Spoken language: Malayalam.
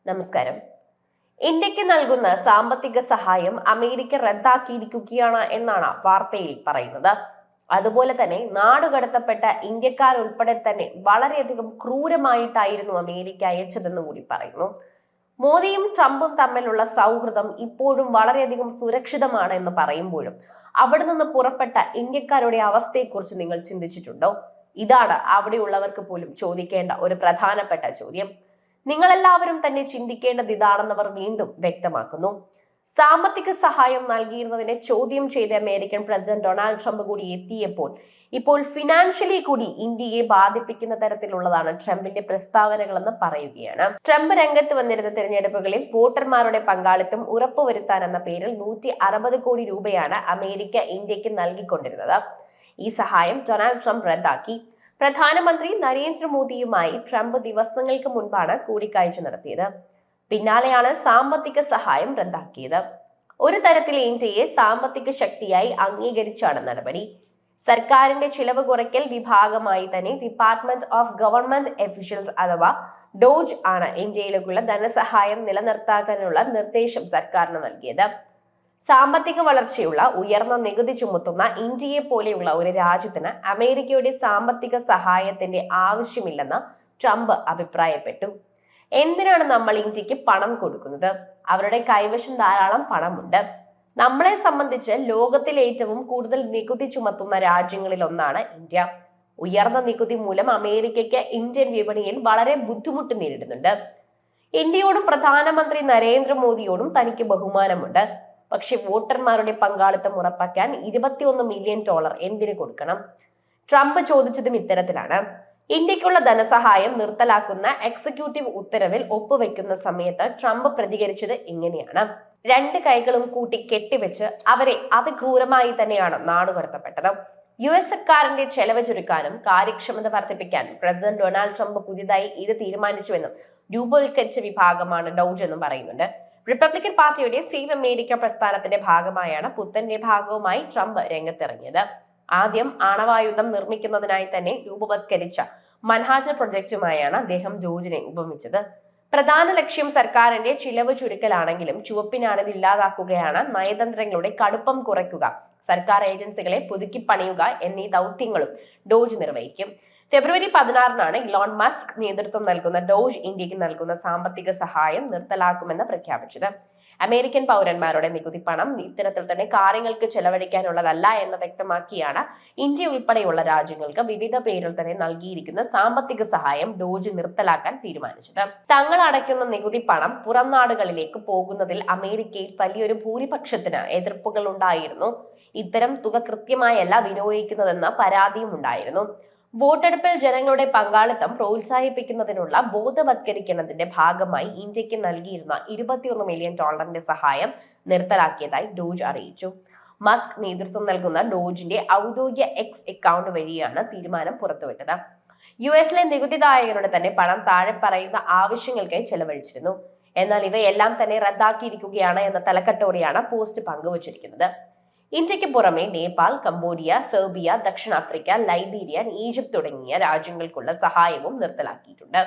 നമസ്കാരം. ഇന്ത്യക്ക് നൽകുന്ന സാമ്പത്തിക സഹായം അമേരിക്ക റദ്ദാക്കിയിരിക്കുകയാണ് എന്നാണ് വാർത്തയിൽ പറയുന്നത്. അതുപോലെ തന്നെ നാടുകടത്തപ്പെട്ട ഇന്ത്യക്കാരുൾപ്പെടെ തന്നെ വളരെയധികം ക്രൂരമായിട്ടായിരുന്നു അമേരിക്ക അയച്ചതെന്ന് കൂടി പറയുന്നു. മോദിയും ട്രംപും തമ്മിലുള്ള സൗഹൃദം ഇപ്പോഴും വളരെയധികം സുരക്ഷിതമാണ് എന്ന് പറയുമ്പോഴും അവിടെ നിന്ന് പുറപ്പെട്ട ഇന്ത്യക്കാരുടെ അവസ്ഥയെക്കുറിച്ച് നിങ്ങൾ ചിന്തിച്ചിട്ടുണ്ടോ? ഇതാണ് അവിടെയുള്ളവർക്ക് പോലും ചോദിക്കേണ്ട ഒരു പ്രധാനപ്പെട്ട ചോദ്യം. നിങ്ങളെല്ലാവരും തന്നെ ചിന്തിക്കേണ്ടത് ഇതാണെന്നവർ വീണ്ടും വ്യക്തമാക്കുന്നു. സാമ്പത്തിക സഹായം നൽകിയിരുന്നതിനെ ചോദ്യം ചെയ്ത് അമേരിക്കൻ പ്രസിഡന്റ് ഡൊണാൾഡ് ട്രംപ് കൂടി എത്തിയപ്പോൾ ഇപ്പോൾ ഫിനാൻഷ്യലി കൂടി ഇന്ത്യയെ ബാധിപ്പിക്കുന്ന തരത്തിലുള്ളതാണ് ട്രംപിന്റെ പ്രസ്താവനകളെന്ന് പറയുകയാണ്. ട്രംപ് രംഗത്ത് വന്നിരുന്ന തിരഞ്ഞെടുപ്പുകളിൽ വോട്ടർമാരുടെ പങ്കാളിത്തം ഉറപ്പുവരുത്താൻ എന്ന പേരിൽ 160 കോടി രൂപയാണ് അമേരിക്ക ഇന്ത്യക്ക് നൽകിക്കൊണ്ടിരുന്നത്. ഈ സഹായം ഡൊണാൾഡ് ട്രംപ് റദ്ദാക്കി. പ്രധാനമന്ത്രി നരേന്ദ്രമോദിയുമായി ട്രംപ് ദിവസങ്ങൾക്ക് മുൻപാണ് കൂടിക്കാഴ്ച നടത്തിയത്. പിന്നാലെയാണ് സാമ്പത്തിക സഹായം റദ്ദാക്കിയത്. ഒരു തരത്തിൽ ഇന്ത്യയെ സാമ്പത്തിക ശക്തിയായി അംഗീകരിച്ചാണ് നടപടി. സർക്കാരിന്റെ ചിലവ് കുറയ്ക്കൽ വിഭാഗമായി തന്നെ ഡിപ്പാർട്ട്മെന്റ് ഓഫ് ഗവൺമെന്റ് എഫിഷ്യൽസ് അഥവാ ഡോജ് ആണ് ഇന്ത്യയിലേക്കുള്ള ധനസഹായം നിലനിർത്താനുള്ള നിർദ്ദേശം സർക്കാരിന് നൽകിയത്. സാമ്പത്തിക വളർച്ചയുള്ള ഉയർന്ന നികുതി ചുമത്തുന്ന ഇന്ത്യയെ പോലെയുള്ള ഒരു രാജ്യത്തിന് അമേരിക്കയുടെ സാമ്പത്തിക സഹായത്തിന്റെ ആവശ്യമില്ലെന്ന് ട്രംപ് അഭിപ്രായപ്പെട്ടു. എന്തിനാണ് നമ്മൾ ഇന്ത്യക്ക് പണം കൊടുക്കുന്നത്? അവരുടെ കൈവശം ധാരാളം പണമുണ്ട്. നമ്മളെ സംബന്ധിച്ച് ലോകത്തിലെ ഏറ്റവും കൂടുതൽ നികുതി ചുമത്തുന്ന രാജ്യങ്ങളിൽ ഒന്നാണ് ഇന്ത്യ. ഉയർന്ന നികുതി മൂലം അമേരിക്കയ്ക്ക് ഇന്ത്യൻ വിപണിയിൽ വളരെ ബുദ്ധിമുട്ട് നേരിടുന്നുണ്ട്. ഇന്ത്യയോടും പ്രധാനമന്ത്രി നരേന്ദ്രമോദിയോടും തനിക്ക് ബഹുമാനമുണ്ട്. പക്ഷെ വോട്ടർമാരുടെ പങ്കാളിത്തം ഉറപ്പാക്കാൻ $21 മില്യൺ എന്തിനു കൊടുക്കണം? ട്രംപ് ചോദിച്ചതും ഇത്തരത്തിലാണ്. ഇന്ത്യക്കുള്ള ധനസഹായം നിർത്തലാക്കുന്ന എക്സിക്യൂട്ടീവ് ഉത്തരവിൽ ഒപ്പുവെക്കുന്ന സമയത്ത് ട്രംപ് പ്രതികരിച്ചത് ഇങ്ങനെയാണ്: 2 കൈകളും കൂട്ടി കെട്ടിവെച്ച് അവരെ അതിക്രൂരമായി തന്നെയാണ് നാടുകടത്തപ്പെട്ടത്. US സർക്കാരിന്റെ ചെലവ് ചുരുക്കാനും കാര്യക്ഷമത വർദ്ധിപ്പിക്കാനും പ്രസിഡന്റ് ഡൊണാൾഡ് ട്രംപ് പുതിയതായി ഇത് തീരുമാനിച്ചുവെന്നും രൂപവൽക്കരിച്ച വിഭാഗമാണ് ഡോജ് എന്നും പറയുന്നുണ്ട്. റിപ്പബ്ലിക്കൻ പാർട്ടിയുടെ സേവ് അമേരിക്ക പ്രസ്ഥാനത്തിന്റെ ഭാഗമായാണ് പുത്തൻ വിഭാഗവുമായി ട്രംപ് രംഗത്തിറങ്ങിയത്. ആദ്യം ആണവായുധം നിർമ്മിക്കുന്നതിനായി തന്നെ രൂപവത്കരിച്ച മൻഹാറ്റൻ പ്രൊജക്റ്റുമായാണ് അദ്ദേഹം ഡോജിനെ ഉപമിച്ചത്. പ്രധാന ലക്ഷ്യം സർക്കാരിന്റെ ചിലവ് ചുരുക്കലാണെങ്കിലും ചുവപ്പിനാണിത് ഇല്ലാതാക്കുകയാണ്. നയതന്ത്രങ്ങളുടെ കടുപ്പം കുറയ്ക്കുക, സർക്കാർ ഏജൻസികളെ പുതുക്കിപ്പണിയുക എന്നീ ദൗത്യങ്ങളും ഡോജ് നിർവഹിക്കും. ഫെബ്രുവരി 16-നാണ് ഇലോൺ മസ്ക് നേതൃത്വം നൽകുന്ന ഡോജ് ഇന്ത്യക്ക് നൽകുന്ന സാമ്പത്തിക സഹായം നിർത്തലാക്കുമെന്ന് പ്രഖ്യാപിച്ചത്. അമേരിക്കൻ പൗരന്മാരുടെ നികുതി പണം ഇത്തരത്തിൽ തന്നെ കാര്യങ്ങൾക്ക് ചെലവഴിക്കാനുള്ളതല്ല എന്ന് വ്യക്തമാക്കിയാണ് ഇന്ത്യ ഉൾപ്പെടെയുള്ള രാജ്യങ്ങൾക്ക് വിവിധ പേരിൽ തന്നെ നൽകിയിരിക്കുന്ന സാമ്പത്തിക സഹായം ഡോജ് നിർത്തലാക്കാൻ തീരുമാനിച്ചത്. തങ്ങൾ അടയ്ക്കുന്ന നികുതി പണം പുറം നാടുകളിലേക്ക് പോകുന്നതിൽ അമേരിക്കയിൽ വലിയൊരു ഭൂരിപക്ഷത്തിന് എതിർപ്പുകൾ ഉണ്ടായിരുന്നു. ഇത്തരം തുക കൃത്യമായല്ല വിനിയോഗിക്കുന്നതെന്ന പരാതിയും ഉണ്ടായിരുന്നു. വോട്ടെടുപ്പിൽ ജനങ്ങളുടെ പങ്കാളിത്തം പ്രോത്സാഹിപ്പിക്കുന്നതിനുള്ള ബോധവത്കരിക്കുന്നതിന്റെ ഭാഗമായി ഇന്ത്യക്ക് നൽകിയിരുന്ന $21 മില്യൺ സഹായം നിർത്തലാക്കിയതായി ഡോജ് അറിയിച്ചു. മസ്ക് നേതൃത്വം നൽകുന്ന ഡോജിന്റെ ഔദ്യോഗിക എക്സ് അക്കൗണ്ട് വഴിയാണ് തീരുമാനം പുറത്തുവിട്ടത്. US-ലെ നികുതിദായകരുടെ തന്നെ പണം താഴെ പറയുന്ന ആവശ്യങ്ങൾക്കായി ചെലവഴിച്ചിരുന്നു. എന്നാൽ ഇവയെല്ലാം തന്നെ റദ്ദാക്കിയിരിക്കുകയാണ് എന്ന തലക്കെട്ടോടെയാണ് പോസ്റ്റ് പങ്കുവച്ചിരിക്കുന്നത്. ഇന്ത്യക്ക് പുറമെ നേപ്പാൾ, കംബോഡിയ, സെർബിയ, ദക്ഷിണാഫ്രിക്ക, ലൈബീരിയ, ഈജിപ്ത് തുടങ്ങിയ രാജ്യങ്ങൾക്കുള്ള സഹായവും നിർത്തലാക്കിയിട്ടുണ്ട്.